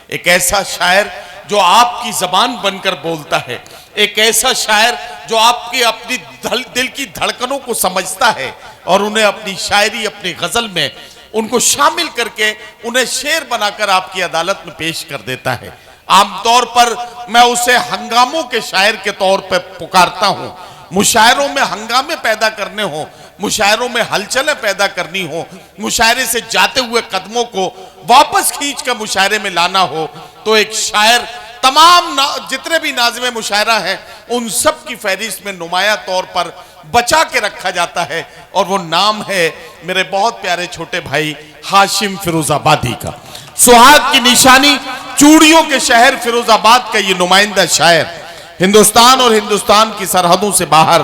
एक ऐसा शायर जो आपकी जबान बनकर बोलता है, एक ऐसा शायर जो आपकी अपनी दिल की धड़कनों को समझता है और उन्हें अपनी शायरी, अपनी गजल में उनको शामिल करके उन्हें शेर बनाकर आपकी अदालत में पेश कर देता है। आमतौर पर मैं उसे हंगामों के शायर के तौर पर पुकारता हूं। मुशायरों में हंगामे पैदा करने हो, मुशायरों में हलचलें पैदा करनी हो, मुशायरे से जाते हुए कदमों को वापस खींच कर मुशायरे में लाना हो, तो एक शायर तमाम जितने भी नाज़िम मुशायरा हैं उन सब की फहरिस्त में नुमाया तौर पर बचा के रखा जाता है, और वो नाम है मेरे बहुत प्यारे छोटे भाई हाशिम फिरोजाबादी का। सुहाग की निशानी, चूड़ियों के शहर फिरोजाबाद का ये नुमाइंदा शायर हिंदुस्तान और हिंदुस्तान की सरहदों से बाहर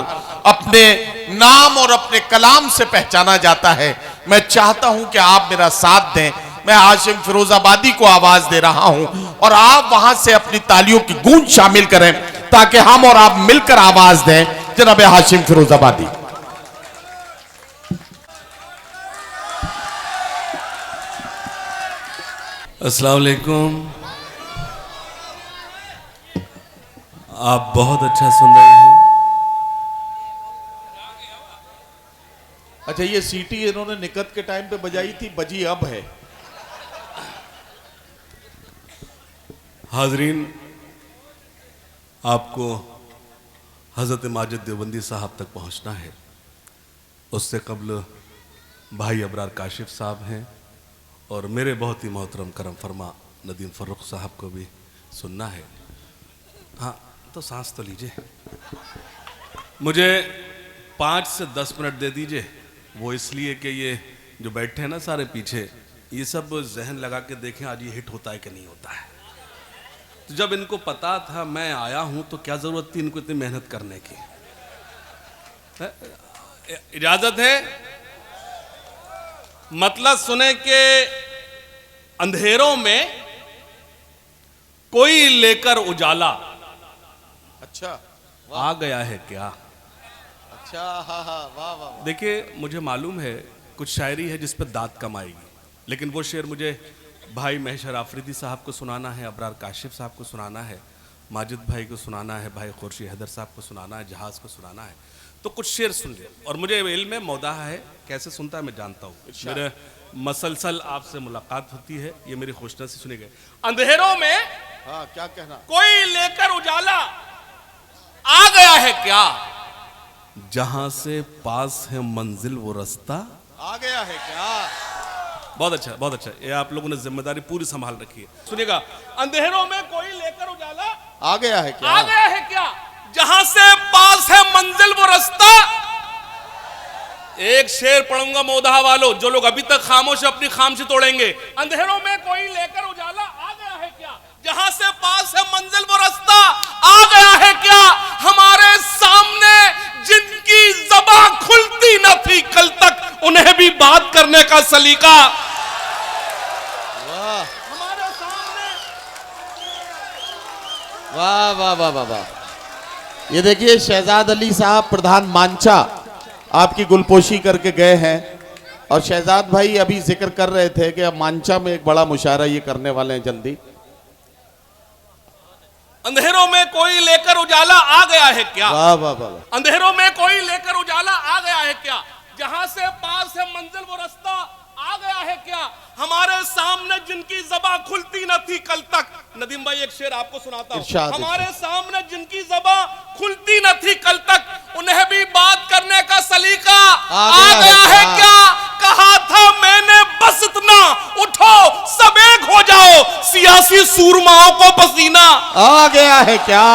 अपने नाम और अपने कलाम से पहचाना जाता है। मैं चाहता हूं कि आप मेरा साथ दें। मैं हाशिम फिरोजाबादी को आवाज दे रहा हूं और आप वहां से अपनी तालियों की गूंज शामिल करें ताकि हम और आप मिलकर आवाज दें जनाब हाशिम फिरोजाबादी। अस्सलाम वालेकुम। आप बहुत अच्छा सुन रहे हैं। अच्छा, ये सीटी इन्होंने निकत के टाइम पे बजाई थी, बजी अब है। हाजरीन, आपको हज़रत माजिद देवबंदी साहब तक पहुंचना है। उससे कबल भाई अबरार काशिफ साहब हैं और मेरे बहुत ही मोहतरम करम फरमा नदीम फ़र्रुख साहब को भी सुनना है। हाँ, तो सांस तो लीजिए। मुझे 5 से 10 मिनट दे दीजिए। वो इसलिए कि ये जो बैठे हैं ना सारे पीछे, ये सब जहन लगा के देखें आज ये हिट होता है कि नहीं होता है। तो जब इनको पता था मैं आया हूं तो क्या जरूरत थी इनको इतनी मेहनत करने की। इजाजत है? मतलब सुने के अंधेरों में कोई लेकर उजाला अच्छा आ गया है क्या? अच्छा, हाँ हाँ, वाह वाह। देखिए, मुझे मालूम है कुछ शायरी है जिस पर दाद कम आएगी, लेकिन वो शेर मुझे भाई महशर आफरीदी साहब को सुनाना है, अबरार काशिफ साहब को सुनाना है, माजिद भाई को सुनाना है, भाई खुर्शी हैदर साहब को सुनाना है, जहाज को सुनाना है। तो कुछ शेर सुन ले। और मुझे इल्म मौदाह है, कैसे सुनता है मैं जानता हूँ। मेरे मसलसल आपसे मुलाकात होती है, ये मेरी खुशनसीबी सुनी गई। अंधेरों में हाँ, क्या कहना, कोई लेकर उजाला आ गया है क्या? जहां से पास है मंजिल वो रास्ता आ गया है क्या? बहुत अच्छा, बहुत अच्छा। ये आप लोगों ने जिम्मेदारी पूरी संभाल रखी है। सुनिएगा, अंधेरों में कोई लेकर उजाला आ गया है क्या? आ गया है क्या? जहां से पास है मंजिल वो रास्ता। एक शेर पढ़ूंगा मोदा वालों, जो लोग अभी तक खामोश अपनी खामोशी तोड़ेंगे। अंधेरों में कोई लेकर उजाला आ गया है क्या? जहां से पास है मंजिल वो रास्ता आ गया है क्या? हमारे सामने जिनकी ज़बान खुलती न थी कल तक, उन्हें भी बात करने का सलीका। वाह, हमारे सामने वाह वाह वाह वाह वाह। ये देखिए, शहजाद अली साहब प्रधान मांचा आपकी गुलपोशी करके गए हैं, और शहजाद भाई अभी जिक्र कर रहे थे कि अब मांचा में एक बड़ा मुशायरा ये करने वाले हैं जल्दी। अंधेरों में कोई लेकर उजाला आ गया है क्या? वाह वाह वाह। अंधेरों में कोई लेकर उजाला आ गया है क्या? जहां से पास है मंजिल वो रास्ता आ गया है क्या? हमारे सामने जिनकी ज़बान खुलती न थी कल तक। नदीम भाई, एक शेर आपको सुनाता हूं। हमारे सामने जिनकी ज़बान खुलती न थी कल तक, उन्हें भी बात करने का सलीका आ गया है क्या? कहा था मैंने बस इतना, उठो सब एक हो जाओ, सियासी सूरमाओं को पसीना आ गया है क्या?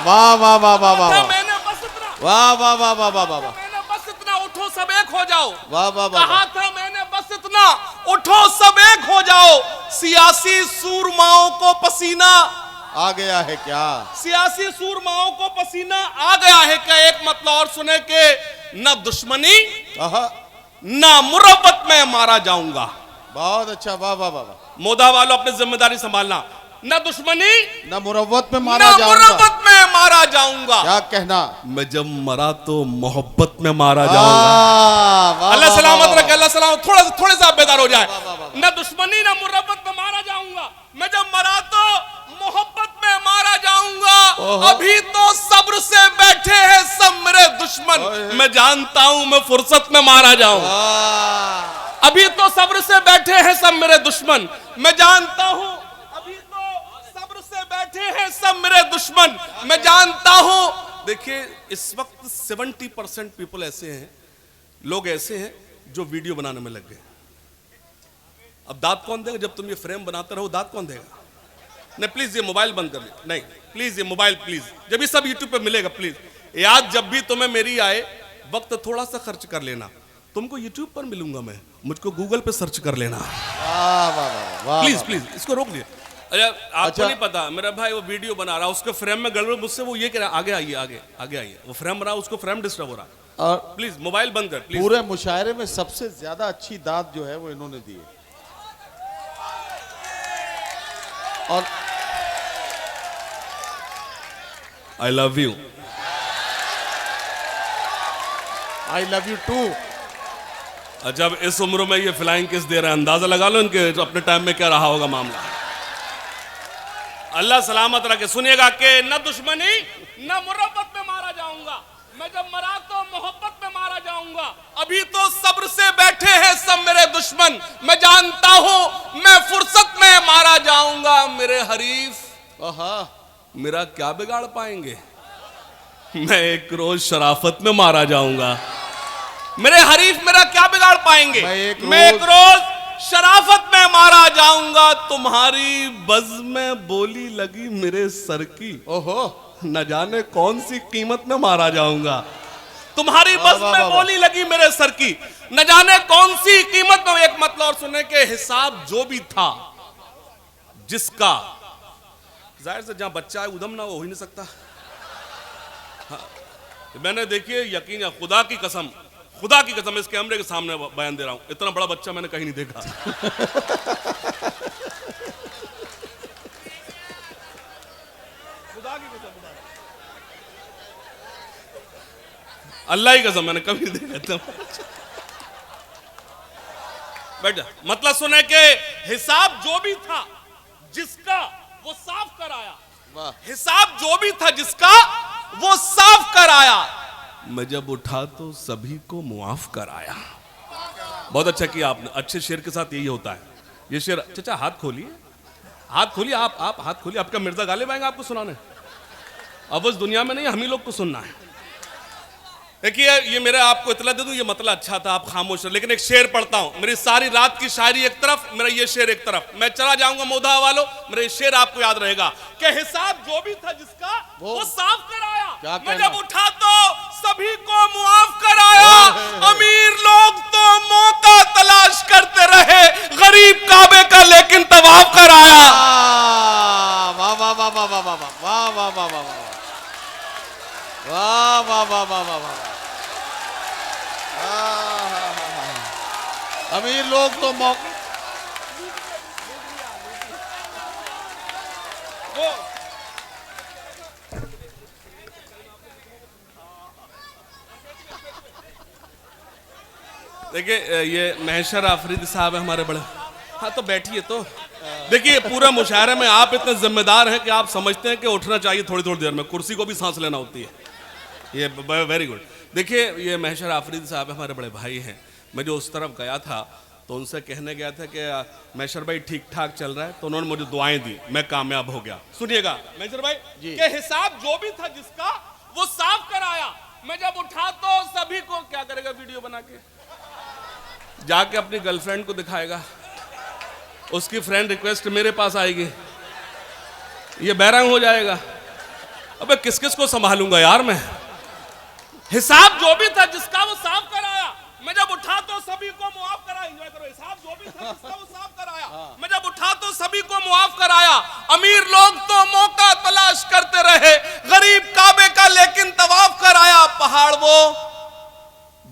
वाह वाह वाह वाह वाह। मैंने बस इतना, वाह वाह वाह वाह वाह वाह। मैंने बस इतना, उठो सब एक हो जाओ। वाह वाह वाह। कहा था मैंने बस इतना, उठो सब एक हो जाओ, सियासी सूरमाओं को पसीना आ गया है क्या? सियासी सूरमाओं को पसीना आ गया है क्या? एक मतलब और सुने के न दुश्मनी न मुरब्बत में मारा जाऊंगा। बहुत अच्छा, वाह वाह वाह। मोदा वालों, अपनी जिम्मेदारी संभालना। न दुश्मनी न मुरव्वत में मारा जाऊंगा। मुरब्बत में मारा जाऊंगा। क्या कहना? मैं जब मरा तो मोहब्बत में मारा जाऊंगा। अल्लाह सलामत रखे, अल्लाह सलामत। थोड़े से आप बेदार हो जाए। न दुश्मनी न मुरब्बत में मारा जाऊंगा। मैं जब मरा तो अभी तो सब्र से बैठे हैं सब मेरे दुश्मन, मैं जानता हूं मैं फुर्सत में मारा जाऊं। अभी तो सब्र से बैठे हैं सब मेरे दुश्मन, मैं जानता हूं। अभी तो सब्र से बैठे हैं सब मेरे दुश्मन, मैं जानता हूं। देखिए इस वक्त 70% पीपल ऐसे हैं, लोग ऐसे हैं जो वीडियो बनाने में लग गए। अब दांत कौन देगा? जब तुम ये फ्रेम बनाते रहो दांत कौन देगा? नहीं प्लीज ये मोबाइल बंद कर ले, नहीं प्लीज ये मोबाइल प्लीज, जब ये सब यूट्यूब पे मिलेगा प्लीज याद, जब भी तुम्हें मेरी आए वक्त थोड़ा सा खर्च कर लेना। तुमको यूट्यूब पर मिलूंगा मैं, मुझको गूगल पे सर्च कर लेना। प्लीज प्लीज इसको रोक दिया। अरे आपको नहीं पता मेरा भाई वो वीडियो बना रहा, उसके फ्रेम में गड़बड़, मुझसे वो ये कह रहा आगे आइए आगे आगे आइए, वो फ्रेम बना उसको फ्रेम डिस्टर्ब हो रहा। और प्लीज मोबाइल बंद कर प्लीज। पूरे मुशायरे में सबसे ज्यादा अच्छी दाद जो है वो इन्होंने दी है। और I love you, I love you too. जब इस उम्र में ये फ्लाइंग किस दे रहे हैं, अंदाजा लगा लो इनके अपने टाइम में क्या रहा होगा मामला। अल्लाह सलामत रखे। सुनिएगा कि न दुश्मनी न मुरब्बत में मारा जाऊंगा, मैं जब मरा तो मोहब्बत में मारा जाऊंगा। अभी तो सब्र से बैठे हैं सब मेरे दुश्मन, मैं जानता हूं मैं फुर्सत में मारा जाऊंगा। मेरे हरीफ मेरा क्या बिगाड़ पाएंगे, मैं एक रोज शराफत में मारा जाऊंगा। मेरे हरीफ मेरा क्या बिगाड़ पाएंगे, मैं एक रोज शराफत में मारा जाऊंगा। तुम्हारी बज़ में बोली लगी मेरे सर की, न जाने कौन सी कीमत में मारा जाऊंगा। तुम्हारी बज़ में बोली लगी मेरे सर की, न जाने कौन सी कीमत में। एक मतलब और सुने के हिसाब जो भी था जिसका, जाहिर से जहां बच्चा है उधम ना हो ही नहीं सकता। हाँ, मैंने देखिए यकीन है खुदा की कसम इस कैमरे के सामने बयान दे रहा हूं, इतना बड़ा बच्चा मैंने कहीं नहीं देखा। खुदा की कसम, अल्लाह की कसम मैंने कभी नहीं देखा। बैठ जा। मतलब सुने के हिसाब जो भी था जिसका वो साफ कराया, हिसाब जो भी था जिसका वो साफ कराया। मैं जब उठा तो सभी को मुआफ कराया। बहुत अच्छा किया आपने, अच्छे शेर के साथ यही होता है। ये शेर, चाचा हाथ खोलिए, आप हाथ खोलिए। आपका मिर्जा गालिब आएंगे आपको सुनाने, अब उस दुनिया में नहीं हम ही लोग को सुनना है। देखिए ये मेरे आपको इतला दे दूं, ये मतलब अच्छा था आप खामोश रहे, लेकिन एक शेर पढ़ता हूं। मेरी सारी रात की शायरी एक तरफ, मेरा ये शेर एक तरफ। मैं चला जाऊंगा मोधा वालों, मेरा ये शेर आपको याद रहेगा कि हिसाब जो भी था जिसका वो साफ कराया। मैं जब उठा तो सभी को मुआफ कराया। अमीर लोग तो मौका तलाश करते रहे, गरीब काबे का लेकिन तवाफ कराया। वाह वाह वाह वाह वाह वाह वाह वाह वाह वाह वाह वाह वाह वाह वाह वाह वाह। अमीर लोग तो मौका, देखिए ये महशर आफरीदी साहब है हमारे बड़े। हाँ तो बैठिए। तो देखिए पूरा मुशायरे में आप इतने जिम्मेदार हैं कि आप समझते हैं कि उठना चाहिए थोड़ी थोड़ी देर में, कुर्सी को भी सांस लेना होती है। ये वेरी गुड। देखिए ये महशर आफरीदी साहब हमारे बड़े भाई हैं। मैं जो उस तरफ गया था तो उनसे कहने गया था कि महशर भाई ठीक ठाक चल रहा है, तो उन्होंने मुझे दुआएं दी, मैं कामयाब हो गया। सुनिएगा महशर भाई के हिसाब जो भी था जिसका वो साफ कराया। मैं जब उठा तो सभी को क्या करेगा, वीडियो बना के जाके अपनी गर्लफ्रेंड को दिखाएगा, उसकी फ्रेंड रिक्वेस्ट मेरे पास आएगी, ये बैरंग हो जाएगा। अबे किस किस को संभालूंगा यार मैं। हिसाब जो भी था जिसका वो साफ कराया। मैं जब उठा तो सभी को मुआफ कराया। एंजॉय करो। हिसाब जो भी था जिसका वो साफ कराया। मैं जब उठा तो सभी को मुआफ कराया। अमीर लोग तो मौका तलाश करते रहे, गरीब काबे का लेकिन तवाफ कराया। पहाड़ वो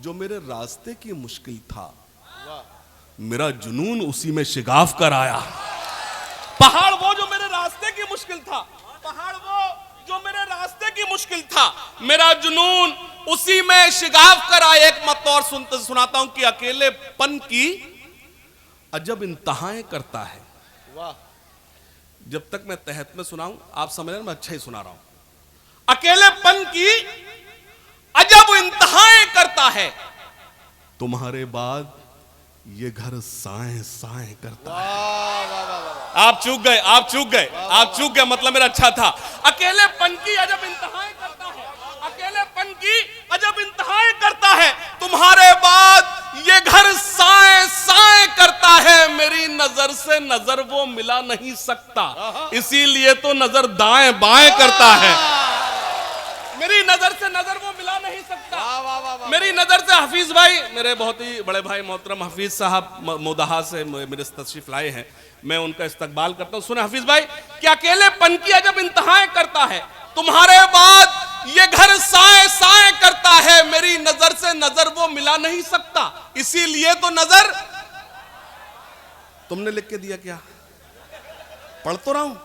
जो मेरे रास्ते की मुश्किल था, मेरा जुनून उसी में शिगाफ कराया। पहाड़ वो जो मेरे रास्ते की मुश्किल था, पहाड़ वो जो मेरे रास्ते की मुश्किल था, मेरा जुनून उसी में शिगाफ कराया। एक मत और सुनाता हूं कि अकेलेपन की अजब इंतहाएं करता है। वाह। जब तक मैं तहत में सुनाऊं आप समझ रहे मैं अच्छा ही सुना रहा हूं। अकेलेपन की अजब इंतहाएं करता है। तुम्हारे बाद ये घर साए साए करता है। आप चूक गए, आप चूक गए, आप चूक गए, मतलब मेरा अच्छा था। अकेलेपन की अजब इंतहाएं करता है, अकेलेपन की अजब इंतहाएं करता है। तुम्हारे बाद ये घर साए साए करता है। मेरी नजर से नजर वो मिला नहीं सकता, इसीलिए तो नजर दाएं बाएं करता है। मेरी नजर से नजर वो मिला नहीं सकता। मेरी नजर से हफीज भाई, मेरे बहुत ही बड़े भाई मोहतरम हफीज साहब मोदहा से मेरे तशरीफ लाए हैं, मैं उनका इस्तकबाल करता हूं। सुने हफीज भाई, कि अकेलेपन की अजब इंतहाएं करता है। तुम्हारे बाद ये घर साए साए करता है। मेरी नजर से नजर वो मिला नहीं सकता, इसीलिए तो नजर। तुमने लिख के दिया क्या? पढ़ तो रहा हूं।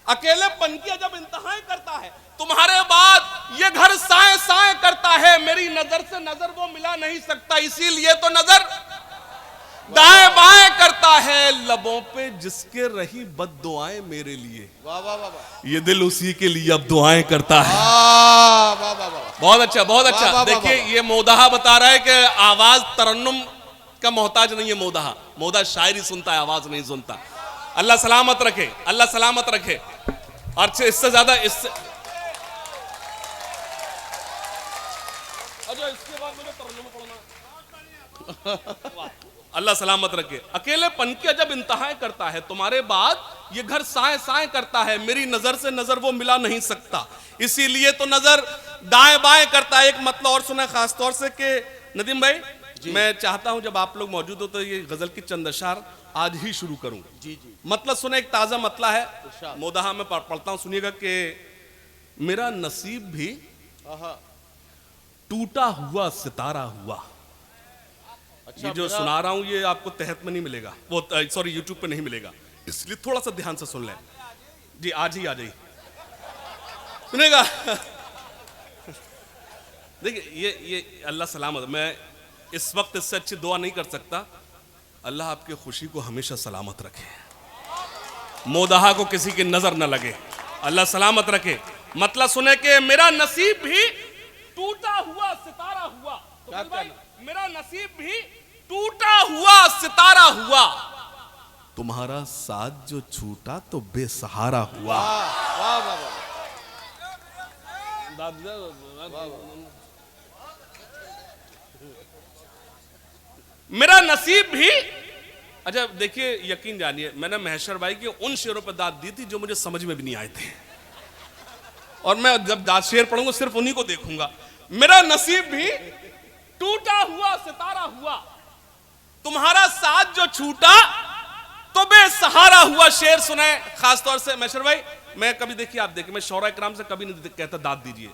अकेलेपन की अजब इंतहाएं करता है। तुम्हारे बाद ये घर साए साए करता है। मेरी नजर से नजर वो मिला नहीं सकता, इसीलिए तो नजर दाएं बाएं करता है। लबों पे जिसके रही बद्दुआएं मेरे लिए, ये दिल उसी के लिए अब दुआएं करता है। बहुत अच्छा, बहुत अच्छा। देखिए, ये मोदहा बता रहा है कि आवाज तरन्नुम का मोहताज नहीं है। मोदहा शायरी सुनता है, आवाज नहीं सुनता। अल्लाह सलामत रखे, अल्लाह सलामत रखे। और इससे ज्यादा इसके बाद मुझे तरन्नुम पढ़ना। अल्लाह सलामत रखे। अकेलेपन की अजब इंतहाएं करता है। तुम्हारे बाद ये घर साए साए करता है। मेरी नजर से नजर वो मिला नहीं सकता, इसीलिए तो नजर दाएं बाएं करता है। एक मतलब और सुना खास तौर से कि नदीम भाई, मैं चाहता हूं जब आप लोग मौजूद हो तो ये गजल की चंद अशार आज ही शुरू करूं। जी जी। मतलब सुने, एक ताजा मतला है, मोदहा में पढ़ता हूं, सुनिएगा कि मेरा नसीब भी टूटा हुआ सितारा हुआ। अच्छा, ये जो सुना रहा हूं ये आपको तहत में नहीं मिलेगा, वो सॉरी यूट्यूब पे नहीं मिलेगा, इसलिए थोड़ा सा ध्यान से सुन लें। जी आज ही आ जाइए, सुनेगा। देखिए ये अल्लाह सलामत, मैं इस वक्त इससे अच्छी दुआ नहीं कर सकता। अल्लाह आपकी खुशी को हमेशा सलामत रखे, मोदहा को किसी की नजर न लगे, अल्लाह सलामत रखे। मतलब सुने कि मेरा नसीब भी टूटा हुआ सितारा हुआ। तो भाई, मेरा नसीब भी टूटा हुआ सितारा हुआ। तुम्हारा साथ जो छूटा तो बेसहारा हुआ। मेरा नसीब भी, अच्छा देखिए, यकीन जानिए, मैंने महशर भाई के उन शेरों पर दाद दी थी जो मुझे समझ में भी नहीं आए थे, और मैं जब दाद शेर पढ़ूंगा सिर्फ उन्हीं को देखूंगा। मेरा नसीब भी टूटा हुआ सितारा हुआ, तुम्हारा साथ जो छूटा तो बेसहारा हुआ। शेर सुनाए खास तौर से महशर भाई। मैं कभी, देखिए आप देखिए, मैं शौरा इकराम से कभी नहीं कहता दाद दीजिए,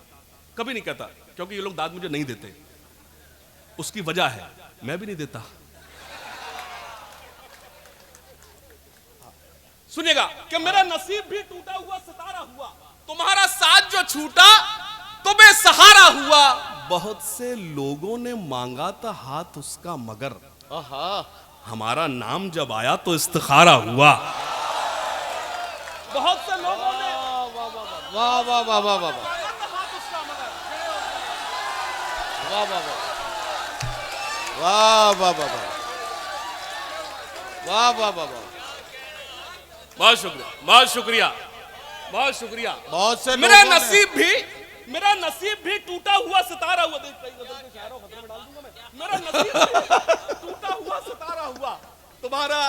कभी नहीं कहता, क्योंकि ये लोग दाद मुझे नहीं देते। उसकी वजह है, मैं भी नहीं देता। सुनिएगा कि मेरा नसीब भी टूटा हुआ सितारा हुआ, तुम्हारा साथ जो छूटा तो बेसहारा हुआ। बहुत से लोगों ने मांगा था हाथ उसका, मगर हमारा नाम जब आया तो इस्तिखारा हुआ। बहुत से लोगों ने वाह वाह वाह वाह वाह हाथ उसका, मगर वाह वाह वाह वाह वाह वाह वाह वाह वाह। बहुत शुक्रिया, बहुत शुक्रिया, बहुत शुक्रिया। बहुत से मेरा लोगों ने- मेरा नसीब भी टूटा हुआ सितारा हुआ। मेरा नसीब भी टूटा हुआ सितारा हुआ। तुम्हारा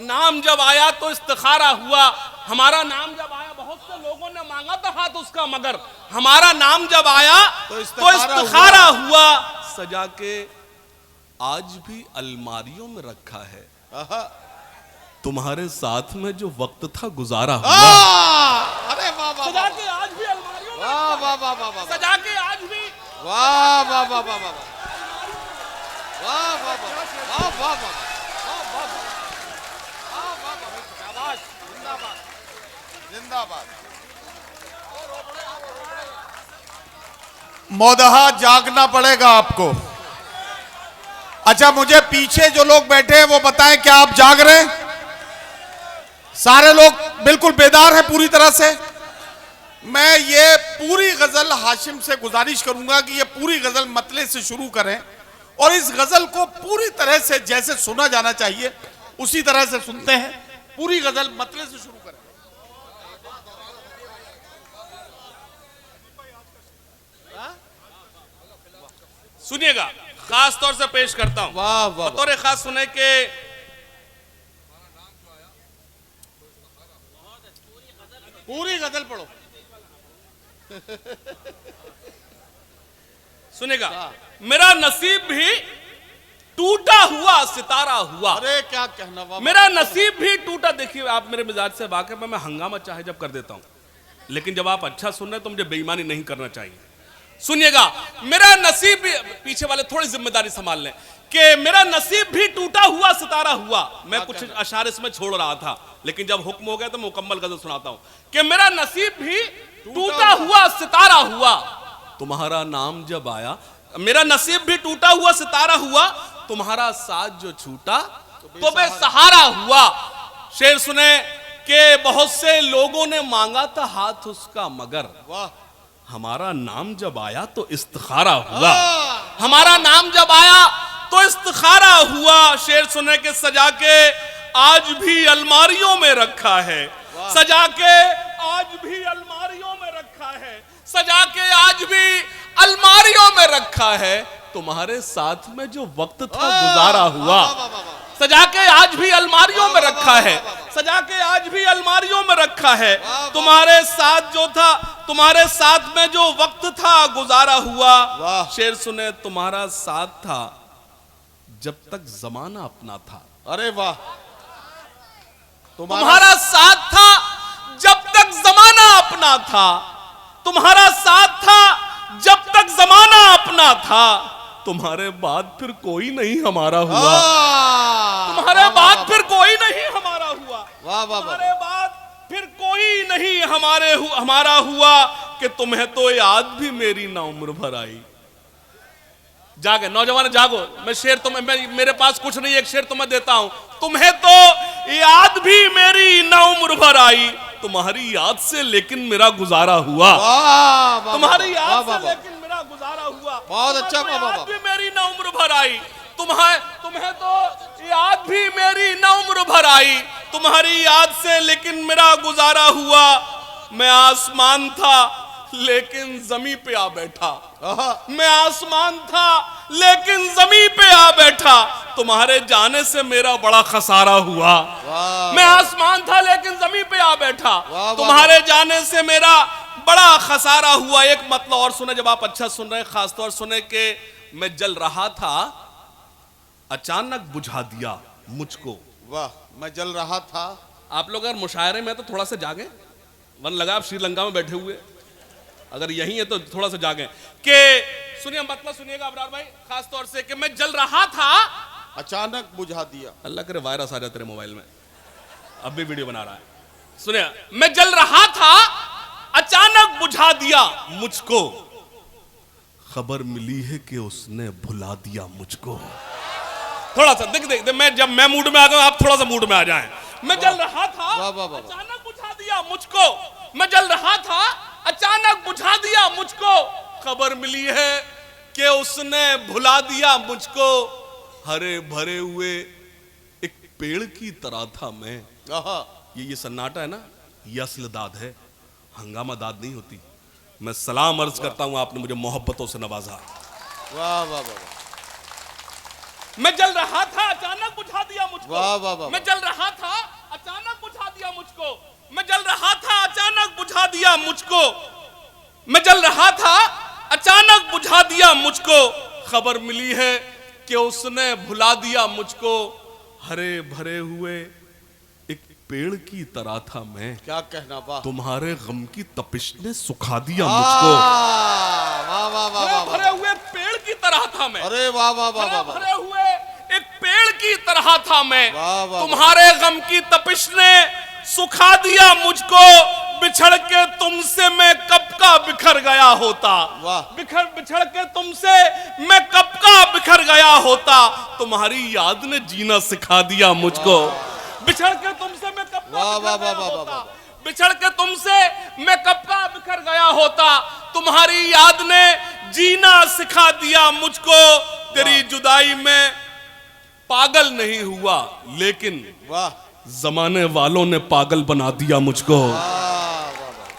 नाम जब आया तो इस्तिखारा हुआ। हमारा नाम जब आया, बहुत से लोगों ने मांगा था हाथ उसका, मगर हमारा नाम जब आया तो इस्तिखारा हुआ। सजा के आज भी अलमारियों में रखा है, तुम्हारे साथ में जो वक्त था गुजारा हुआ। अरे वाह वाह सजा के आज भी अलमारियों में, वाह वाह वाह वाह वाह सजा के आज भी, वाह वाह वाह वाह वाह वाह वाह वाह वाह वाह। जिंदाबाद जिंदाबाद। मोदहा जागना पड़ेगा आपको। अच्छा, मुझे पीछे जो लोग बैठे हैं वो बताएं, क्या आप जाग रहे हैं? सारे लोग बिल्कुल बेदार हैं पूरी तरह से? मैं ये पूरी गजल हाशिम से गुजारिश करूंगा कि ये पूरी गजल मतले से शुरू करें और इस गजल को पूरी तरह से जैसे सुना जाना चाहिए उसी तरह से सुनते हैं। पूरी गजल मतले से शुरू करें। सुनिएगा, खास तौर से पेश करता हूं। वाह वाह बतौर खास सुने के पूरी गजल पढ़ो। सुनेगा, मेरा नसीब भी टूटा हुआ सितारा हुआ। अरे क्या कहना, वाह। मेरा नसीब भी टूटा। देखिए, आप मेरे मिजाज से वाकिफ है, मैं हंगामा चाहे जब कर देता हूं, लेकिन जब आप अच्छा सुन रहे हैं तो मुझे बेईमानी नहीं करना चाहिए। सुनिएगा, मेरा नसीब भी, पीछे वाले थोड़ी जिम्मेदारी संभाल लें, कि मेरा नसीब भी टूटा हुआ सितारा हुआ। मैं कुछ अशार इसमें छोड़ रहा था, लेकिन जब हुक्म हो गया तो मुकम्मल गजल सुनाता हूं कि मेरा नसीब भी टूटा हुआ सितारा हुआ, तुम्हारा नाम जब आया। मेरा नसीब भी टूटा हुआ सितारा हुआ, तुम्हारा साथ जो छूटा तो बेसहारा हुआ। शेर सुने कि बहुत से लोगों ने मांगा था हाथ उसका, मगर वाह, हमारा नाम जब आया तो इस्तिखारा हुआ। हमारा नाम जब आया तो इस्तिखारा हुआ। शेर सुने के सजा के आज भी अलमारियों में रखा है, सजा के आज भी अलमारियों में रखा है, सजा के आज भी अलमारियों में रखा है। तुम्हारे साथ में जो वक्त था गुजारा हुआ, सजा के आज भी अलमारियों में रखा है, सजा के आज भी अलमारियों में रखा है। तुम्हारे साथ जो था, तुम्हारे साथ में जो वक्त था गुजारा हुआ। शेर सुने, तुम्हारा साथ था जब तक जमाना अपना था। अरे वाह, तुम्हारा साथ था जब तक जमाना अपना था, तुम्हारा साथ था जब तक जमाना अपना था। तुम्हारे बाद फिर कोई नहीं हमारा हुआ, तुम्हारे बाद फिर कोई नहीं हमारा हुआ, तुम्हारे बाद फिर कोई नहीं हमारा हुआ, कि तुम्हें तो याद भी मेरी ना उम्र भर आई। जागे नौजवान जागो, मैं शेर तुम्हें, मेरे पास कुछ नहीं, एक शेर तुम्हें देता हूं। तुम्हें तो याद भी मेरी ना उम्र भर आई, तुम्हारी याद से लेकिन मेरा गुजारा हुआ। तुम्हारी याद से लेकिन मेरा गुजारा हुआ। बहुत अच्छा, याद भी मेरी ना उम्र भर आई, तुम्हें तो याद भी मेरी ना उम्र भर आई, तुम्हारी याद से लेकिन मेरा गुजारा हुआ। मैं आसमान था लेकिन जमी पे आ बैठा, मैं आसमान था लेकिन जमी पे आ बैठा, तुम्हारे जाने से मेरा बड़ा खसारा हुआ। मैं आसमान था लेकिन जमी पे आ बैठा, तुम्हारे जाने से मेरा बड़ा खसारा हुआ। एक मतलब और सुने, जब आप अच्छा सुन रहे हैं, खासतौर सुने कि मैं जल रहा था अचानक बुझा दिया मुझको। वाह, मैं जल रहा था। आप लोग अगर मुशायरे में तो थोड़ा सा जागे, वन लगा आप श्रीलंका में बैठे हुए, अगर यही है तो थोड़ा सा जागे। कि सुनिए, मतलब सुनिएगा अबरार भाई, खास तौर से कि मैं जल रहा था अचानक बुझा दिया। अल्लाह करे वायरस आ जाए तेरे मोबाइल में, अब भी वीडियो बना रहा है। सुनिए, मैं जल रहा था अचानक बुझा दिया मुझको, खबर मिली है कि उसने भुला दिया मुझको। थोड़ा सा देख मैं, जब मैं मूड में आ गया आप थोड़ा सा मूड में आ जाएं। मैं जल रहा था अचानक बुझा दिया मुझको, मैं जल रहा था अचानक बुझा दिया मुझको, खबर मिली है कि उसने भुला दिया मुझको। हरे भरे हुए एक पेड़ की तरह था मैं। ये सन्नाटा है ना, ये असल दाद है, हंगामा दाद नहीं होती। मैं सलाम अर्ज करता हूं, आपने मुझे मोहब्बतों से नवाजा। वाह वाह वाह। मैं जल रहा था अचानक बुझा दिया मुझको। वाह वाह वाह। मैं जल रहा था अचानक बुझा दिया मुझको, मैं जल रहा था अचानक बुझा दिया मुझको, मैं जल रहा था अचानक बुझा दिया मुझको, खबर मिली है कि उसने भुला दिया मुझको। हरे भरे हुए एक पेड़ की तरह था मैं, क्या कहना, वाह। तुम्हारे गम की तपिश ने सुखा दिया मुझको। वाह वाह वाह वाह। भरे हुए पेड़ की तरह था मैं, अरे वाह वाह वाह वाह। भरे हुए एक पेड़ की तरह था मैं, वाह वाह। तुम्हारे गम की तपिश ने सुखा दिया मुझको। बिछड़ के तुमसे मैं कब का बिखर गया होता, बिछड़ के तुमसे मैं कब का बिखर गया होता, तुम्हारी याद ने जीना सिखा दिया मुझको। बिछड़ के तुमसे मैं कब का बिखर गया होता, बिछड़ के तुमसे मैं कब का बिखर गया होता। तुम्हारी याद ने जीना सिखा दिया मुझको। तेरी जुदाई में पागल नहीं हुआ, लेकिन वाह जमाने वालों ने पागल बना दिया मुझको।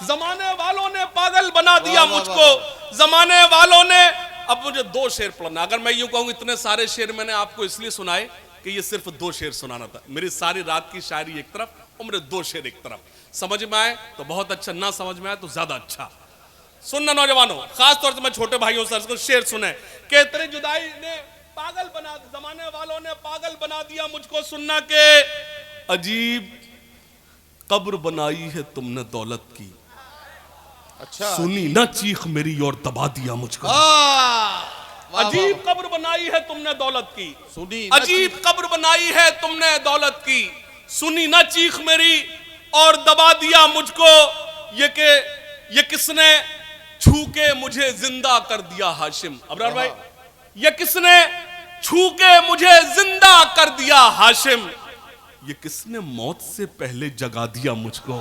जमाने वालों ने पागल बना दिया मुझको। जमाने वालों ने, अब मुझे 2 शेर पढ़ना। अगर मैं यूं कहूं इतने सारे शेर मैंने आपको इसलिए सुनाए कि ये सिर्फ 2 शेर सुनाना था। मेरी सारी रात की शायरी एक तरफ और मेरे 2 शेर एक तरफ। समझ में आए तो बहुत अच्छा, ना समझ में आए तो ज्यादा अच्छा। सुनना नौजवानों, खास तौर से मैं छोटे भाइयों से को शेर सुने कि तेरी जुदाई ने पागल बना, जमाने वालों ने पागल बना दिया मुझको। सुनना के अजीब कब्र बनाई है तुमने दौलत की। अच्छा, सुनी ना चीख मेरी और दबा दिया मुझको। अजीब कब्र बनाई है तुमने दौलत की। सुनी अजीब कब्र बनाई है तुमने दौलत की। सुनी ना चीख मेरी और दबा दिया मुझको। ये किसने छू के मुझे जिंदा कर दिया हाशिम। अबरार भाई, ये किसने छू के मुझे जिंदा कर दिया हाशिम। ये किसने मौत से पहले जगा दिया मुझको।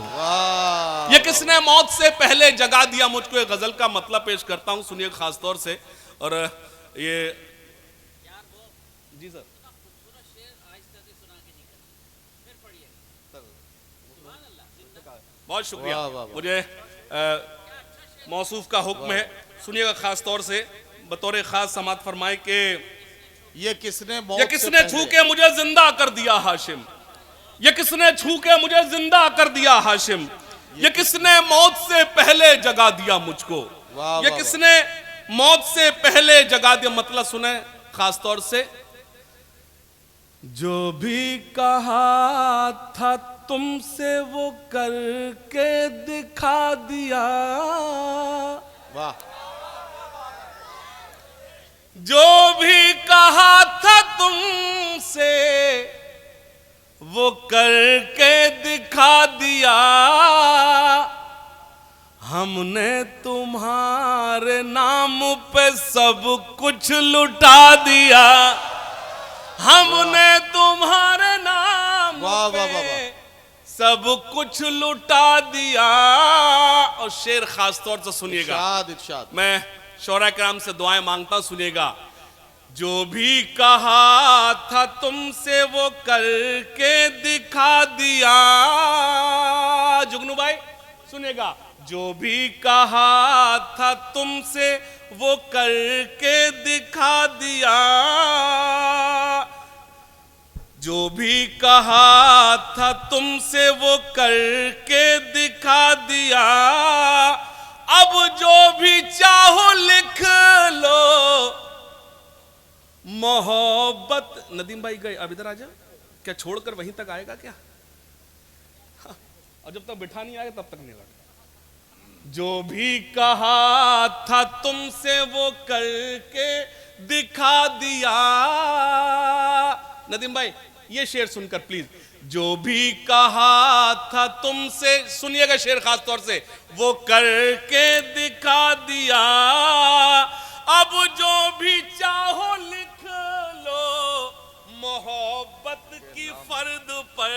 ये किसने मौत से पहले जगा दिया मुझको। एक गजल का मतलब पेश करता हूं, सुनिए खास तौर से। और ये जी सर, बहुत शुक्रिया। मुझे मौसूफ का हुक्म है, सुनिएगा खास तौर से बतौर खास समात फरमाए कि ये किसने छू के मुझे जिंदा कर दिया हाशिम। ये किसने छू के मुझे जिंदा कर दिया हाशिम। ये किसने मौत से पहले जगा दिया मुझको। ये किसने मौत से पहले जगा दिया। मतलब सुने खास तौर से, जो भी कहा था तुमसे वो करके दिखा दिया। वाह, जो भी कहा था तुमसे वो करके दिखा दिया। हमने तुम्हारे नाम पे सब कुछ लुटा दिया। हमने तुम्हारे नाम पे सब कुछ लुटा दिया। और शेर खास तौर से सुनिएगा, इरशाद। मैं शौरा कराम से दुआएं मांगता हूं, सुनिएगा। जो भी कहा था तुमसे वो करके दिखा दिया। जुगनू भाई सुनिएगा, जो भी कहा था तुमसे वो करके दिखा दिया। जो भी कहा था तुमसे वो करके दिखा दिया। अब जो भी चाहो लिख लो मोहब्बत। नदीम भाई गए, अब इधर आ जा। क्या छोड़कर वहीं तक आएगा क्या? हाँ, और जब तक बिठा नहीं आएगा तब तक नहीं लगा। जो भी कहा था तुमसे वो करके दिखा दिया। नदीम भाई ये शेर सुनकर प्लीज। जो भी कहा था तुमसे, सुनिएगा शेर खास तौर से, वो करके दिखा दिया। अब जो भी चाहो लिख लो मोहब्बत की फर्द पर।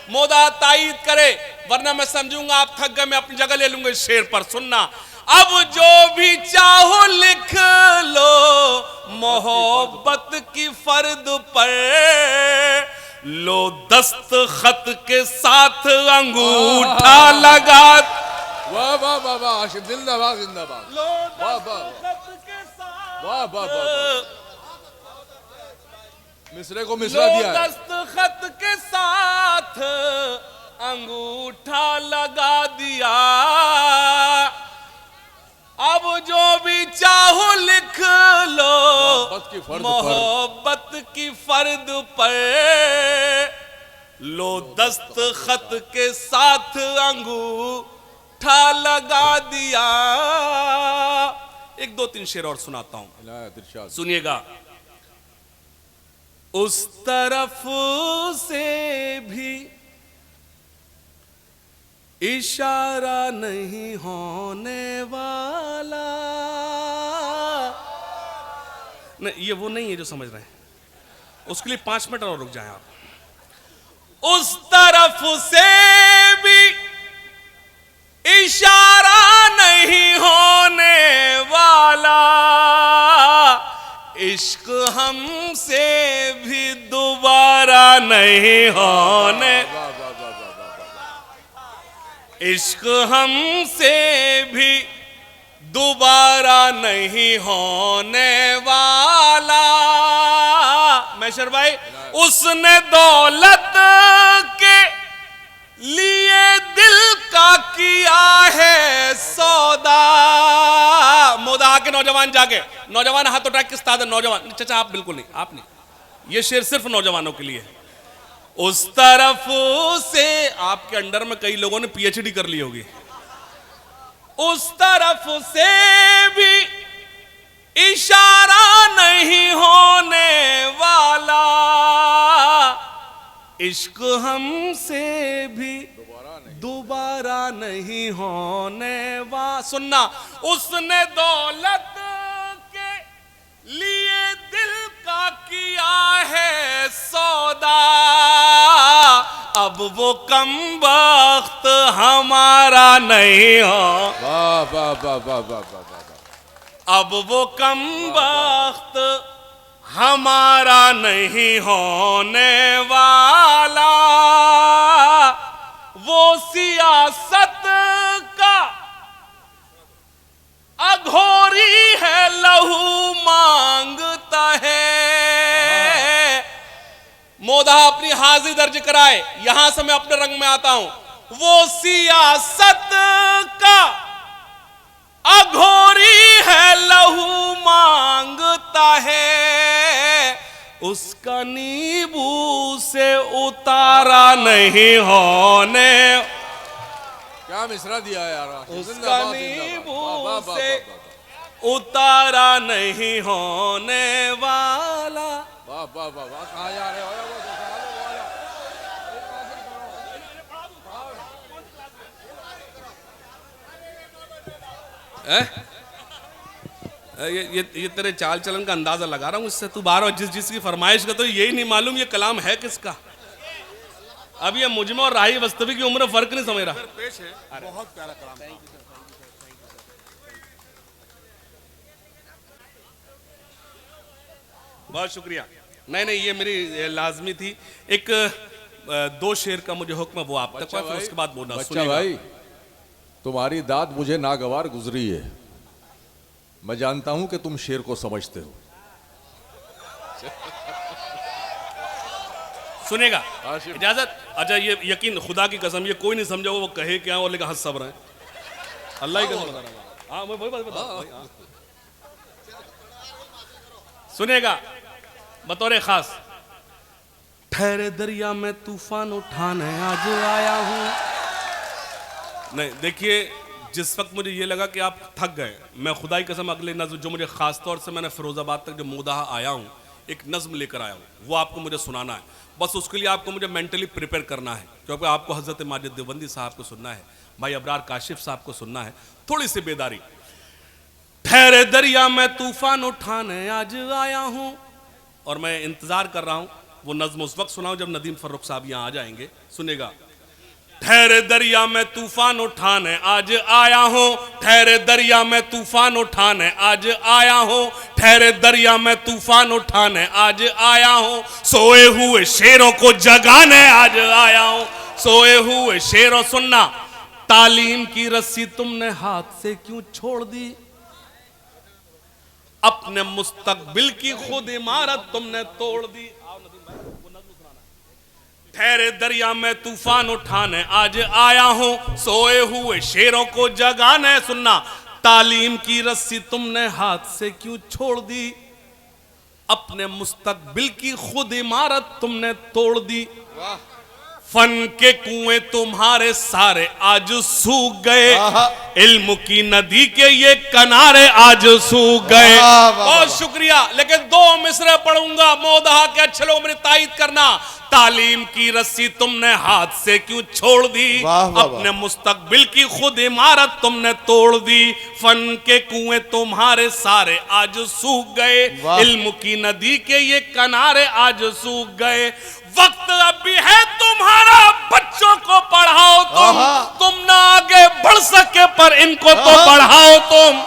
मोदा तायीद करे, वरना मैं समझूंगा आप थक गए, मैं अपनी जगह ले लूंगा इस शेर पर। सुनना, अब जो भी चाहो लिख लो मोहब्बत की फर्द पर। लो दस्तखत के साथ अंगूठा लगा। वाह वाह वाह वाह, आशिफ जिंदाबाद जिंदाबाद। लो वाह वाह दस्तखत के साथ, वाह वाह वाह, मिसरे को मिसरा दिया है। दस्तखत के साथ अंगूठा लगा दिया। अब जो भी चाहो लिख लो मोहब्बत की फर्द पर। लो दस्तखत के साथ अंगूठा लगा दिया। 1 2 3 शेर और सुनाता हूं, सुनिएगा। उस तरफ से भी इशारा नहीं होने वाला। नहीं, ये वो नहीं है जो समझ रहे हैं, उसके लिए 5 मिनट और रुक जाएं आप। उस तरफ से भी इशारा नहीं होने वाला, इश्क हमसे भी दोबारा नहीं होने, इश्क हमसे भी दोबारा नहीं होने वाला। मैशर भाई, उसने दौलत के लिए दिल का किया है सौदा। मोदा के नौजवान जाके, नौजवान हाथ उठा किस ताद नौजवान, चाचा आप बिल्कुल नहीं, आप नहीं, ये शेर सिर्फ नौजवानों के लिए है। उस तरफ से आपके अंडर में कई लोगों ने पीएचडी कर ली होगी, उस तरफ से भी इशारा नहीं होने वाला, इश्क हमसे भी दोबारा नहीं होने वाला। सुनना, उसने दौलत के लिए दिल का किया है सौदा, अब वो कम वक्त हमारा नहीं हो, वाह वाह वाह वाह वाह वाह वाह। अब वो कम वक्त हमारा नहीं होने वाला। वो सियासत का अघोरी है, लहू मांगता है। मोदा अपनी हाजिरी दर्ज कराए, यहां से मैं अपने रंग में आता हूं। वो सियासत का अघोरी है, लहू मांगता है, उसका नींबू से उतारा नहीं होने, क्या मिसरा दिया यार, उसका नींबू से उतारा नहीं होने वाला। वाह वाह वाह वाह। कहाँ जा रहे हो? ये तेरे चाल चलन का अंदाजा लगा रहा हूं इससे, तू बार बार जिस की फरमाइश का, तो यही नहीं मालूम ये कलाम है किसका। अब ये मुझमें और राही वास्तविक की उम्र फर्क नहीं समझ रहा। पेश है, बहुत प्यारा कलाम। बहुत शुक्रिया। नहीं, ये मेरी लाजमी थी। एक दो शेर का मुझे हुक्म, वो आप तक, फिर उसके बाद बोलना। बच्चा भाई, तुम्हारी दाद मुझे नागवार गुजरी है। मैं जानता हूं कि तुम शेर को समझते हो। सुनेगा इजाजत? अच्छा, ये यकीन खुदा की कसम, ये कोई नहीं समझा वो कहे क्या और लेकिन हंस सब रहे, अल्लाह की कसम। हाँ, वही बात बता। सुनेगा बतौर खास, ठहरे दरिया में तूफान उठाने आज आया हूं। नहीं, देखिए, जिस वक्त मुझे ये लगा कि आप थक गए, मैं खुदा की कसम अगले नज़्म जो मुझे खास तौर से, मैंने फिरोजाबाद तक जो मोदाहा आया हूँ, एक नज़्म लेकर आया हूँ, वो आपको मुझे सुनाना है। बस उसके लिए आपको मुझे मेंटली प्रिपेयर करना है, क्योंकि आपको हज़रत माजिद देवबंदी साहब को सुनना है, भाई अबरार काशिफ साहब को सुनना है, थोड़ी सी बेदारी। ठहरे दरिया में तूफान उठाने आज आया हूँ, और मैं इंतजार कर रहा हूँ वो नज़्म उस वक्त सुनाऊं जब नदीम फर्रुख साहब यहाँ आ जाएंगे। सुनेगा, ठहरे दरिया में तूफान उठाने आज आया हूँ, ठहरे दरिया में तूफान उठाने आज आया हूँ, ठहरे दरिया में तूफान उठाने आज आया हूँ, सोए हुए शेरों को जगाने आज आया हूँ, सोए हुए शेरों। सुनना, तालीम की रस्सी तुमने हाथ से क्यों छोड़ दी, अपने मुस्तकबिल की खुद इमारत तुमने तोड़ दी। ठहरे दरिया में तूफान उठाने आज आया हूं, सोए हुए शेरों को जगाने। सुनना, तालीम की रस्सी तुमने हाथ से क्यों छोड़ दी, अपने मुस्तकबिल की खुद इमारत तुमने तोड़ दी। फन के कुएं तुम्हारे सारे आज सूख गए, इल्म की नदी के ये किनारे आज सूख गए। बहुत शुक्रिया, लेकिन दो मिसरे पढ़ूंगा, मोदहा के अच्छे लोग मेरी तायीद करना। तालीम की रस्सी तुमने हाथ से क्यों छोड़ दी, अपने मुस्तकबिल की खुद इमारत तुमने तोड़ दी। फन के कुएं तुम्हारे सारे आज सूख गए, इल्म की नदी के ये किनारे आज सूख गए। वक्त अभी है तुम्हारा बच्चों को पढ़ाओ तुम ना आगे बढ़ सके पर इनको तो बढ़ाओ तुम।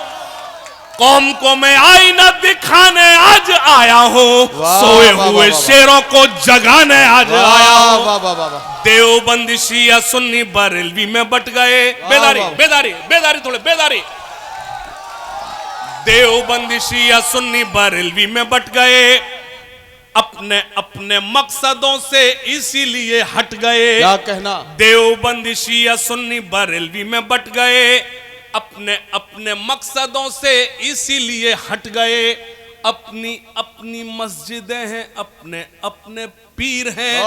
कौम को मैं आईना दिखाने आज आया हूँ, सोए हुए शेरों को जगाने आज आया हूँ। देवबंदी शिया सुन्नी बरेलवी में बट गए। बेदारी बेदारी बेदारी थोड़े बेदारी। देवबंदी शिया सुन्नी बरेलवी में बट गए, अपने अपने मकसदों से इसीलिए हट गए। क्या कहना? देवबंदी शिया सुन्नी बरेलवी में बट गए, अपने अपने मकसदों से इसीलिए हट गए। अपनी अपनी मस्जिदें हैं, अपने अपने पीर हैं।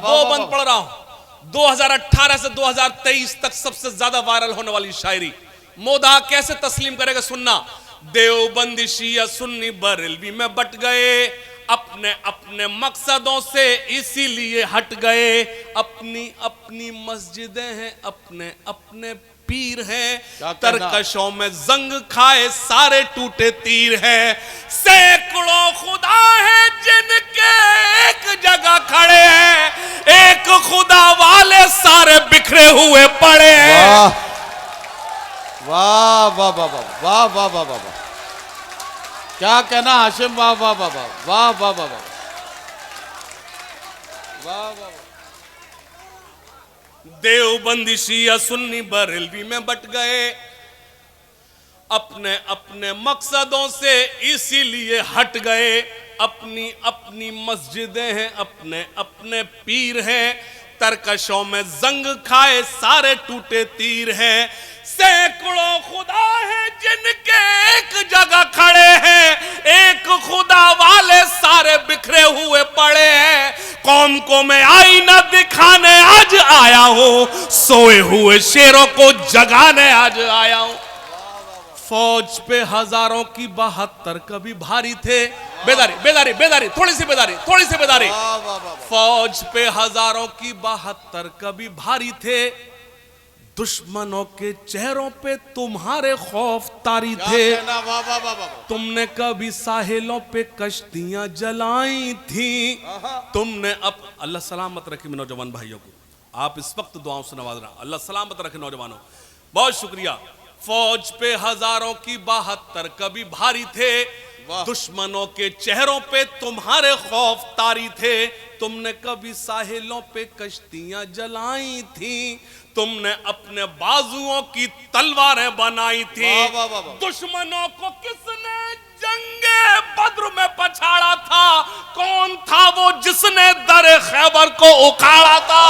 वो बंद पढ़ रहा हूं। 2018 से 2023 तक सबसे ज्यादा वायरल होने वाली शायरी मोदा कैसे तस्लीम करेगा सुनना। देवबंदी शिया सुन्नी बरेलवी में बट गए, अपने अपने मकसदों से इसीलिए हट गए। अपनी अपनी मस्जिदें हैं, अपने अपने पीर हैं। तरकशों में जंग खाए सारे टूटे तीर हैं। सैकड़ों खुदा हैं जिनके एक जगह खड़े हैं, एक खुदा वाले सारे बिखरे हुए पड़े हैं। वाह वाह वाह वाह वाह वाह वाह वाह। क्या कहना हाशिम? वाह वाह वाह वाह वाह वाह वाह वाह वाह। देवबंदी शिया सुन्नी बरेलवी में बट गए, अपने अपने मकसदों से इसीलिए हट गए। अपनी अपनी मस्जिदें हैं, अपने अपने पीर हैं। तरकशों में जंग खाए सारे टूटे तीर हैं। सैकड़ों खुदा हैं जिनके एक जगह खड़े हैं, एक खुदा वाले सारे बिखरे हुए पड़े हैं। कौम को मैं आईना दिखाने आज आया हूं, सोए हुए शेरों को जगाने आज आया हूं। फौज पे हजारों की 72 कभी भारी थे। बेदारी बेदारी बेदारी थोड़ी सी बेदारी थोड़ी सी बेदारी। फौज पे हजारों की 72 कभी भारी थे, दुश्मनों के चेहरों पे तुम्हारे खौफ तारी थे। तुमने कभी साहिलों पे कश्तियां जलाई थी। तुमने अब अल्लाह सलामत रखे नौजवान भाइयों को, आप इस वक्त दुआओं से नवाज रहा। अल्लाह सलामत रखे नौजवानों, बहुत शुक्रिया। फौज पे हजारों की 72 कभी भारी थे, दुश्मनों के चेहरों पे तुम्हारे खौफ तारी थे। तुमने कभी साहिलों पे कश्तियां जलाई थी, तुमने अपने बाजुओं की तलवारें बनाई थी। दुश्मनों को किसने जंगे बद्र में पछाड़ा था? कौन था वो जिसने दर खैबर को उखाड़ा था?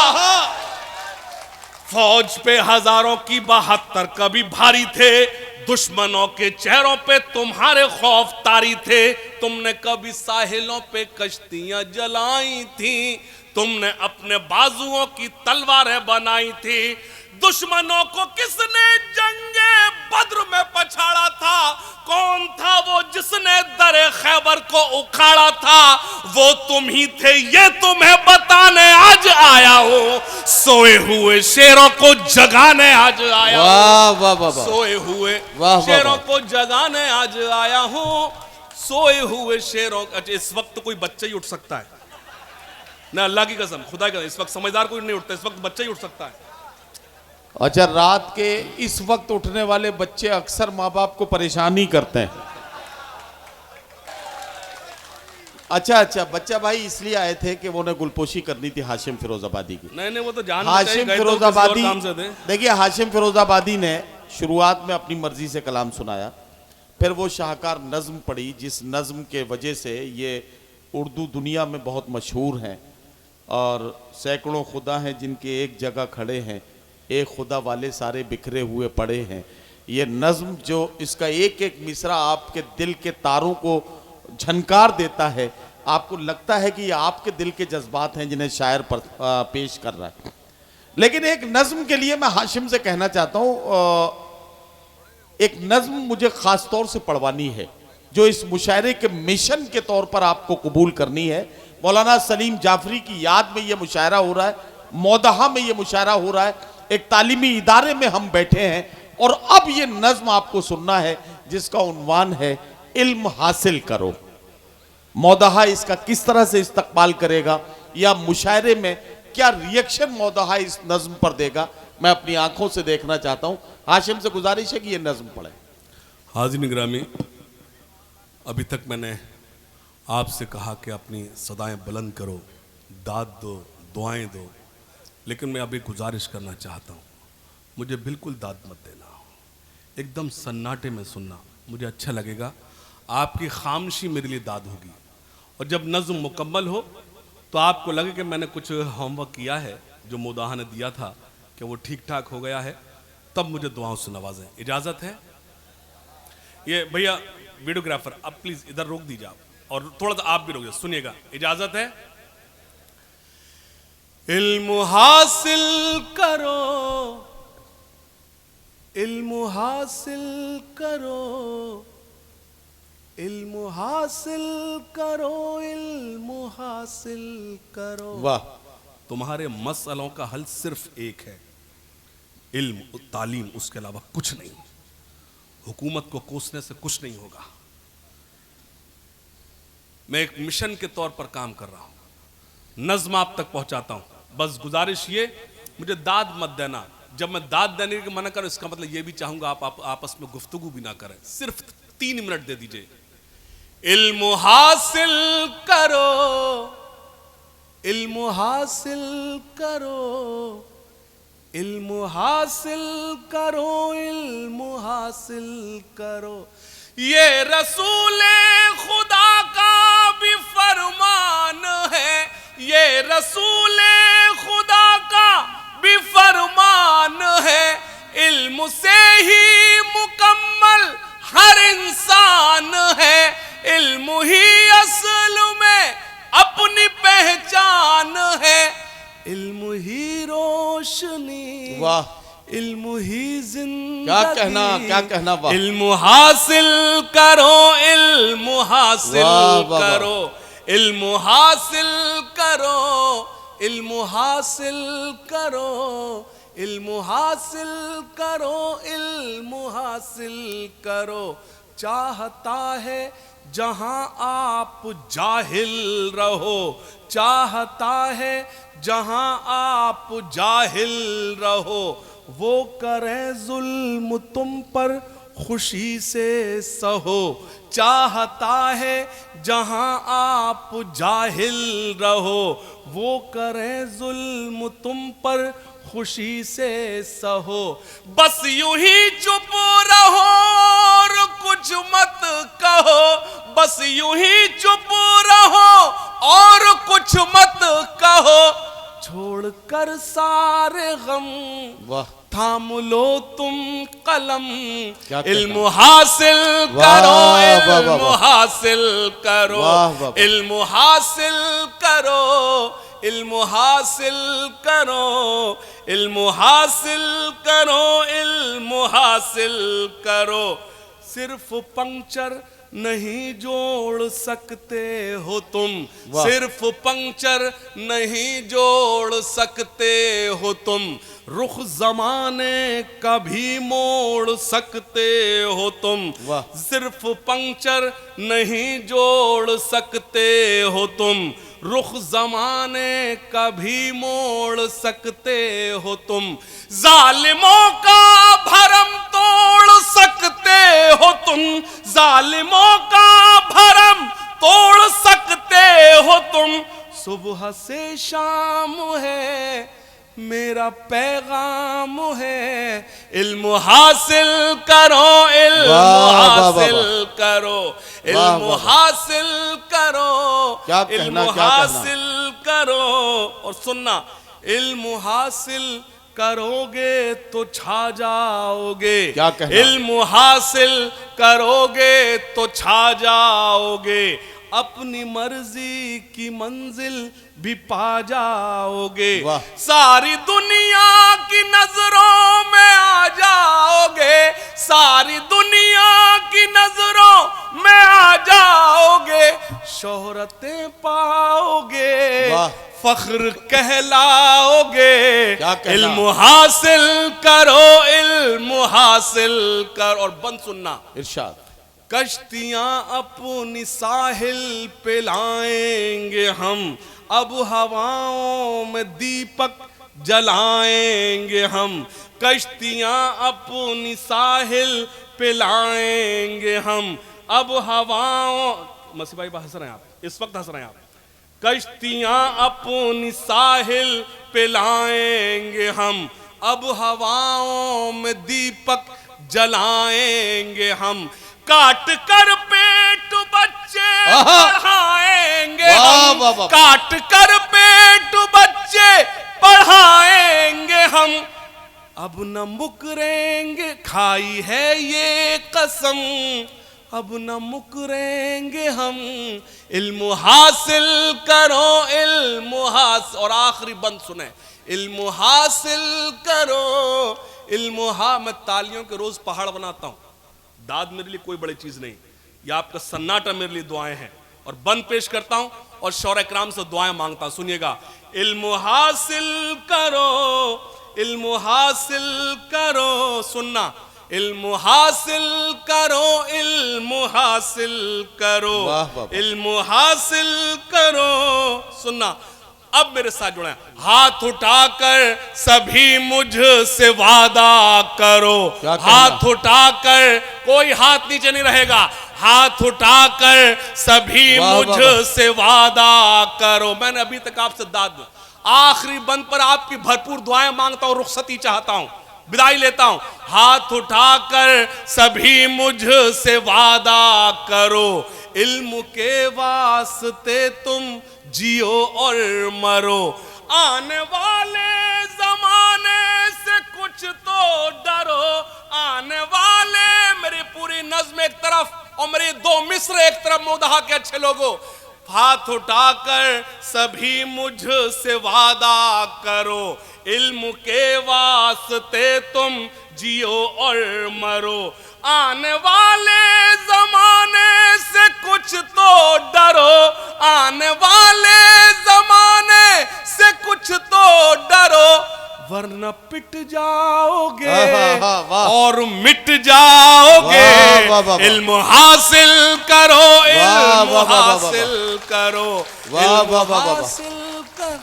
फौज पे हजारों की 72 कभी भारी थे, दुश्मनों के चेहरों पे तुम्हारे खौफ तारी थे। तुमने कभी साहिलों पे कश्तियां जलाई थी, तुमने अपने बाजुओं की तलवारें बनाई थी। दुश्मनों को किसने जंगे बद्र में पछाड़ा था? कौन था वो जिसने दरे खैबर को उखाड़ा था? वो तुम ही थे, ये तुम्हें बताने आज आया हूँ। सोए हुए शेरों को जगाने आज आया हूँ। सोए हुए शेरों को जगाने आज आया हूँ। सोए हुए शेरों। अच्छा, इस वक्त कोई बच्चा ही उठ सकता है ना? अल्लाह की कसम, खुदा की कसम, इस वक्त समझदार कोई नहीं उठता, इस वक्त बच्चा ही उठ सकता है। अच्छा, रात के इस वक्त उठने वाले बच्चे अक्सर माँ बाप को परेशान ही करते हैं। अच्छा, बच्चा भाई इसलिए आए थे कि वो ने गुलपोशी करनी थी हाशिम फिरोजाबादी की। नहीं, वो तो जान हाशिम फिरोजाबादी, देखिए हाशिम फिरोजाबादी ने शुरुआत में अपनी मर्जी से कलाम सुनाया, फिर वो शाहकार नज्म पढ़ी, जिस नज्म के वजह से ये उर्दू दुनिया में बहुत मशहूर हैं। और सैकड़ों खुदा हैं जिनके एक जगह खड़े हैं, एक खुदा वाले सारे बिखरे हुए पड़े हैं। ये नज्म जो इसका एक एक मिसरा आपके दिल के तारों को झनकार देता है, आपको लगता है कि ये आपके दिल के जज्बात हैं जिन्हें शायर पर पेश कर रहा है। लेकिन एक नज्म के लिए मैं हाशिम से कहना चाहता हूँ, एक नज्म मुझे ख़ास तौर से पढ़वानी है जो इस मुशायरे के मिशन के तौर पर आपको कबूल करनी है। मौलाना सलीम जाफरी की याद में ये मुशायरा हो रहा है, मौदहा में ये मुशायरा हो रहा है, एक तालीमी इदारे में हम बैठे हैं और अब ये नज्म आपको सुनना है जिसका उन्वान है इल्म हासिल करो। मौदहा इसका किस तरह से इस्तकबाल करेगा या मुशायरे में क्या रिएक्शन मौदहा इस नज्म पर देगा, मैं अपनी आंखों से देखना चाहता हूं। हाशिम से गुजारिश है कि ये नज्म पढ़े। हाज़िरीन गिरामी, अभी तक मैंने आपसे कहा कि अपनी सदाएं बुलंद करो, दाद दो, दुआएं दो, लेकिन मैं अभी गुजारिश करना चाहता हूँ, मुझे बिल्कुल दाद मत देना, एकदम सन्नाटे में सुनना, मुझे अच्छा लगेगा। आपकी खामोशी मेरे लिए दाद होगी, और जब नज़्म मुकम्मल हो तो आपको लगे कि मैंने कुछ होमवर्क किया है जो मौदहा ने दिया था कि वो ठीक ठाक हो गया है, तब मुझे दुआओं से नवाजें। इजाज़त है? ये भैया वीडियोग्राफर, अब प्लीज़ इधर रोक दीजिए आप, और थोड़ा सा आप भी रोक दीजिए, सुनिएगा। इजाज़त है? इल्म हासिल करो, इल्म हासिल करो, इल्म हासिल करो, इल्म हासिल करो। वाह, तुम्हारे मसलों का हल सिर्फ एक है, इल्म, तालीम, उसके अलावा कुछ नहीं। हुकूमत को कोसने से कुछ नहीं होगा। मैं एक मिशन के तौर पर काम कर रहा हूं, नज्म आप तक पहुंचाता हूं। बस गुजारिश ये, मुझे दाद मत देना। जब मैं दाद देने की मना करूं, इसका मतलब ये भी चाहूंगा आप आपस में गुफ्तगू भी ना करें, सिर्फ 3 मिनट दे दीजिए। इल्म हासिल करो, इल्म हासिल करो, इल्म हासिल करो, इल्म हासिल करो, ये रसूले खुदा का भी फरमान है, ये रसूले खुदा का भी फरमान है। इल्म से ही मुकम्मल हर इंसान है, इल्म ही असल में अपनी पहचान है, इल्म ही रोशनी, वाह, इल्म ही जिंदगी। क्या कहना, वाह। इल्म हासिल करो, इल्म हासिल वाह, वाह, वाह। करो, इल्म हासिल करो, इल्म हासिल करो, इल्म हासिल करो, इल्म हासिल करो। चाहता है जहां आप जाहिल रहो, चाहता है जहां आप जाहिल रहो, वो करे जुल्म तुम पर खुशी से सहो। चाहता है जहां आप जाहिल रहो, वो करे जुल्म तुम पर खुशी से सहो। बस यूं ही चुप रहो और कुछ मत कहो, बस यूं ही चुप रहो और कुछ मत कहो, छोड़कर सारे गम, वाह, थाम लो तुम कलम। क्या इल्म हासिल करो, इल्म हासिल करो, इल्म हासिल करो, इल्म हासिल करो, इल्म हासिल करो, इल्म हासिल करो। सिर्फ पंक्चर नहीं जोड़ सकते हो तुम, सिर्फ पंक्चर नहीं जोड़ सकते हो तुम, रुख जमाने का भी मोड़ सकते हो तुम। सिर्फ पंक्चर नहीं जोड़ सकते हो तुम, रुख जमाने का भी मोड़ सकते हो तुम। जालिमों का भरम तोड़ सकते हो तुम, जालिमों का भरम तोड़ सकते हो तुम। सुबह से शाम है मेरा पैगाम है, इल्म हासिल करो, इल्म हासिल करो, इल्म हासिल करो, इल्म हासिल करो। और सुनना, इल्म हासिल करोगे तो छा जाओगे, इल्म हासिल करोगे तो छा जाओगे, अपनी मर्जी की मंजिल भी पा जाओगे। सारी दुनिया की नजरों में आ जाओगे, सारी दुनिया की नजरों में आ जाओगे, शोहरतें पाओगे, फख्र कहलाओगे। इल्म हासिल करो, इल्म हासिल करो। और बंद सुनना, इरशाद। कश्तियां अपनी साहिल पे लाएंगे हम, अब हवाओं में दीपक जलाएंगे हम, कश्तियां अपनी साहिल पिलाएंगे हम। अब हवाओं, मसी भाई हंस रहे हैं आप, इस वक्त हंस रहे हैं आप। कश्तियां अपनी साहिल पिलाएंगे हम, अब हवाओं में दीपक जलाएंगे हम। काट कर पेट बच्चे पढ़ाएंगे हम, काट कर पेट बच्चे पढ़ाएंगे हम। अब न मुकरेंगे, खाई है ये कसम, अब न मुकरेंगे हम। इल्म हासिल करो, इल्म हासिल, और आखिरी बंद सुने, इल्म हासिल करो, इल्म मैं तालियों के रोज पहाड़ बनाता हूं, दाद मेरे लिए कोई बड़ी चीज नहीं, यह आपका सन्नाटा मेरे लिए दुआएं हैं। और बंद पेश करता हूं और शौरा इकराम से दुआएं मांगता हूं, सुनिएगा। इल्म हासिल करो, इल्म हासिल करो, सुनना, इल्म हासिल करो, इल्म हासिल करो, इल्म हासिल करो, सुनना। अब मेरे साथ जुड़े, हाथ उठाकर सभी मुझसे वादा करो, हाथ उठाकर, कोई हाथ नीचे नहीं रहेगा, हाथ उठाकर सभी मुझसे वादा करो। मैंने अभी तक आपसे दाद, आखिरी बंद पर आपकी भरपूर दुआएं मांगता हूं, रुखसती चाहता हूं, विदाई लेता हूं। हाथ उठाकर सभी मुझसे वादा करो, इल्म के वास्ते तुम जियो और मरो। आने वाले जमाने से कुछ तो डरो, आने वाले, मेरी पूरी नज्म एक तरफ और मेरे दो मिस्र एक तरफ, मोदहा के अच्छे लोगों। हाथ उठाकर सभी मुझसे वादा करो, इल्म के वास्ते तुम जियो और मरो। आने वाले जमाने से कुछ तो डरो, आने वाले जमाने से कुछ तो डरो, वरना पिट जाओगे और मिट जाओगे। इल्म हासिल करो, इल्म हासिल करो, इल्म हासिल कर।